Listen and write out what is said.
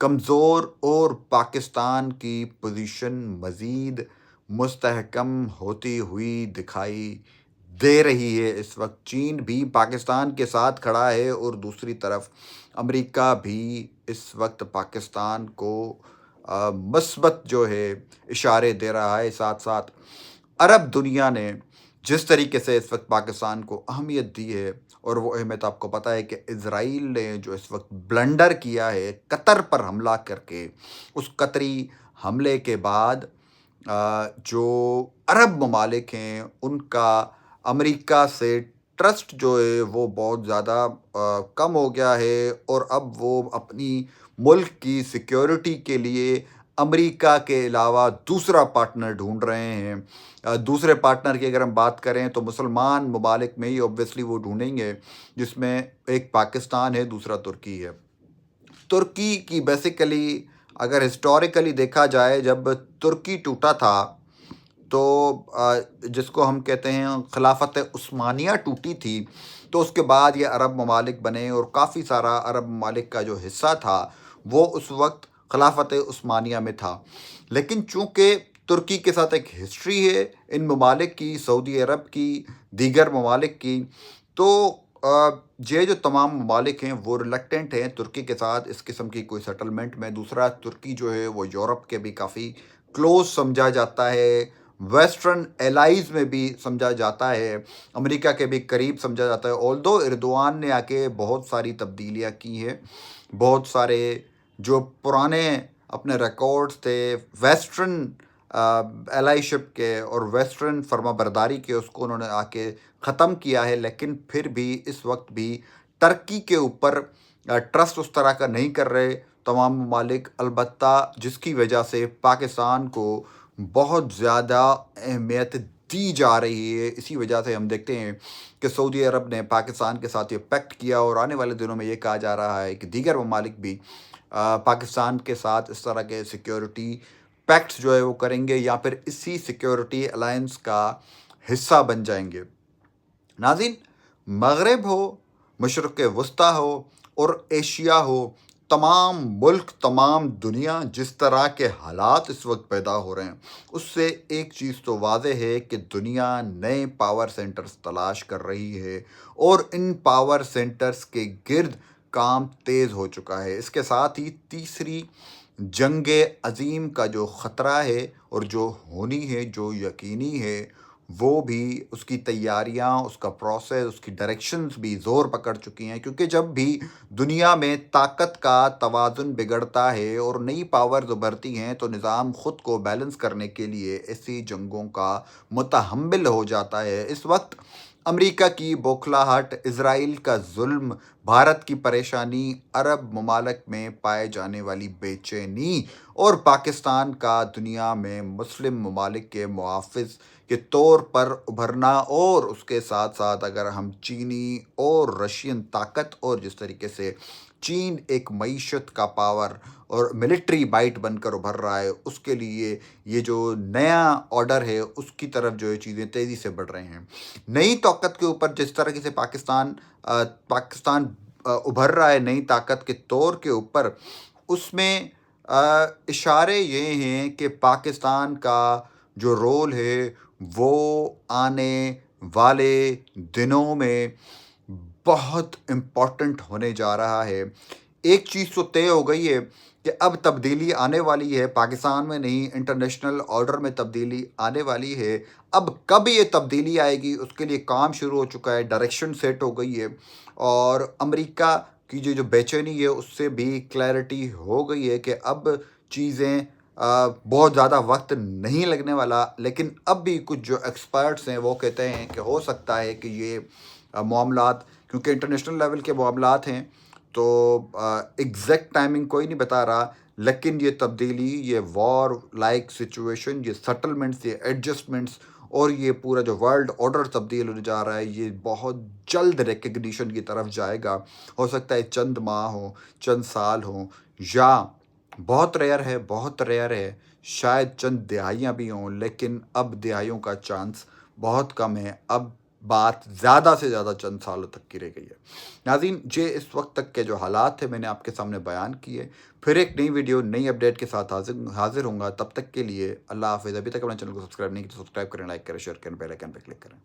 کمزور اور پاکستان کی پوزیشن مزید مستحکم ہوتی ہوئی دکھائی دے رہی ہے۔ اس وقت چین بھی پاکستان کے ساتھ کھڑا ہے اور دوسری طرف امریکہ بھی اس وقت پاکستان کو مثبت جو ہے اشارے دے رہا ہے۔ ساتھ ساتھ عرب دنیا نے جس طریقے سے اس وقت پاکستان کو اہمیت دی ہے، اور وہ اہمیت آپ کو پتہ ہے کہ اسرائیل نے جو اس وقت بلنڈر کیا ہے قطر پر حملہ کر کے، اس قطری حملے کے بعد جو عرب ممالک ہیں ان کا امریکہ سے ٹرسٹ جو ہے وہ بہت زیادہ کم ہو گیا ہے، اور اب وہ اپنی ملک کی سیکیورٹی کے لیے امریکہ کے علاوہ دوسرا پارٹنر ڈھونڈ رہے ہیں۔ دوسرے پارٹنر کی اگر ہم بات کریں تو مسلمان ممالک میں ہی اوبویسلی وہ ڈھونڈیں گے، جس میں ایک پاکستان ہے، دوسرا ترکی ہے۔ ترکی کی بیسیکلی اگر ہسٹوریکلی دیکھا جائے، جب ترکی ٹوٹا تھا تو جس کو ہم کہتے ہیں خلافت عثمانیہ ٹوٹی تھی، تو اس کے بعد یہ عرب ممالک بنے، اور کافی سارا عرب ممالک کا جو حصہ تھا وہ اس وقت خلافت عثمانیہ میں تھا۔ لیکن چونکہ ترکی کے ساتھ ایک ہسٹری ہے ان ممالک کی، سعودی عرب کی، دیگر ممالک کی، تو یہ جو تمام ممالک ہیں وہ ریلیکٹنٹ ہیں ترکی کے ساتھ اس قسم کی کوئی سیٹلمنٹ میں۔ دوسرا، ترکی جو ہے وہ یورپ کے بھی کافی کلوز سمجھا جاتا ہے، ویسٹرن ایلائز میں بھی سمجھا جاتا ہے، امریکہ کے بھی قریب سمجھا جاتا ہے۔ آلدو ایردوان نے آ کے بہت ساری تبدیلیاں کی ہیں، بہت سارے جو پرانے اپنے ریکارڈز تھے ویسٹرن ایلائی شپ کے اور ویسٹرن فرما برداری کے، اس کو انہوں نے آ کے ختم کیا ہے۔ لیکن پھر بھی اس وقت بھی ترکی کے اوپر ٹرسٹ اس طرح کا نہیں کر رہے تمام ممالک، البتہ جس کی وجہ سے پاکستان کو بہت زیادہ اہمیت دی جا رہی ہے۔ اسی وجہ سے ہم دیکھتے ہیں کہ سعودی عرب نے پاکستان کے ساتھ یہ پیکٹ کیا، اور آنے والے دنوں میں یہ کہا جا رہا ہے کہ دیگر ممالک بھی پاکستان کے ساتھ اس طرح کے سیکیورٹی پیکٹس جو ہے وہ کریں گے، یا پھر اسی سیکیورٹی الائنس کا حصہ بن جائیں گے۔ ناظرین، مغرب ہو، مشرق وسطیٰ ہو اور ایشیا ہو، تمام ملک، تمام دنیا جس طرح کے حالات اس وقت پیدا ہو رہے ہیں، اس سے ایک چیز تو واضح ہے کہ دنیا نئے پاور سینٹرز تلاش کر رہی ہے، اور ان پاور سینٹرز کے گرد کام تیز ہو چکا ہے۔ اس کے ساتھ ہی تیسری جنگ عظیم کا جو خطرہ ہے اور جو ہونی ہے، جو یقینی ہے، وہ بھی اس کی تیاریاں، اس کا پروسیس، اس کی ڈائریکشنز بھی زور پکڑ چکی ہیں، کیونکہ جب بھی دنیا میں طاقت کا توازن بگڑتا ہے اور نئی پاورز ابھرتی ہیں تو نظام خود کو بیلنس کرنے کے لیے ایسی جنگوں کا متحمل ہو جاتا ہے۔ اس وقت امریکہ کی بوکھلاہٹ، اسرائیل کا ظلم، بھارت کی پریشانی، عرب ممالک میں پائے جانے والی بے چینی، اور پاکستان کا دنیا میں مسلم ممالک کے محافظ کے طور پر ابھرنا، اور اس کے ساتھ ساتھ اگر ہم چینی اور رشین طاقت، اور جس طریقے سے چین ایک معیشت کا پاور اور ملٹری بائٹ بن کر ابھر رہا ہے، اس کے لیے یہ جو نیا آرڈر ہے اس کی طرف جو ہے چیزیں تیزی سے بڑھ رہے ہیں۔ نئی طاقت کے اوپر جس طرح سے پاکستان ابھر رہا ہے نئی طاقت کے طور کے اوپر، اس میں اشارے یہ ہیں کہ پاکستان کا جو رول ہے وہ آنے والے دنوں میں بہت امپورٹنٹ ہونے جا رہا ہے۔ ایک چیز تو طے ہو گئی ہے کہ اب تبدیلی آنے والی ہے، پاکستان میں نہیں، انٹرنیشنل آرڈر میں تبدیلی آنے والی ہے۔ اب کب یہ تبدیلی آئے گی اس کے لیے کام شروع ہو چکا ہے، ڈائریکشن سیٹ ہو گئی ہے، اور امریکہ کی جو بے چینی ہے اس سے بھی کلیئرٹی ہو گئی ہے کہ اب چیزیں بہت زیادہ وقت نہیں لگنے والا۔ لیکن اب بھی کچھ جو ایکسپرٹس ہیں وہ کہتے ہیں کہ ہو سکتا ہے کہ یہ معاملات، کیونکہ انٹرنیشنل لیول کے معاملات ہیں تو ایگزیکٹ ٹائمنگ کوئی نہیں بتا رہا، لیکن یہ تبدیلی، یہ وار لائک سچویشن، یہ سیٹلمنٹس، یہ ایڈجسٹمنٹس، اور یہ پورا جو ورلڈ آرڈر تبدیل ہونے جا رہا ہے، یہ بہت جلد ریکگنیشن کی طرف جائے گا۔ ہو سکتا ہے چند ماہ ہوں، چند سال ہوں، یا بہت ریئر ہے شاید چند دہائیاں بھی ہوں، لیکن اب دہائیوں کا چانس بہت کم ہے۔ اب بات زیادہ سے زیادہ چند سالوں تک کی رہ گئی ہے. ناظرین، یہ اس وقت تک کے جو حالات تھے میں نے آپ کے سامنے بیان کیے. پھر ایک نئی ویڈیو نئی اپڈیٹ کے ساتھ حاضر ہوں گا. تب تک کے لیے اللہ حافظ. ابھی تک اپنے چینل کو سبسکرائب نہیں کیا تو سبسکرائب کریں، لائک کریں، شیئر کریں، بیل آئیکن پہ کلک کریں.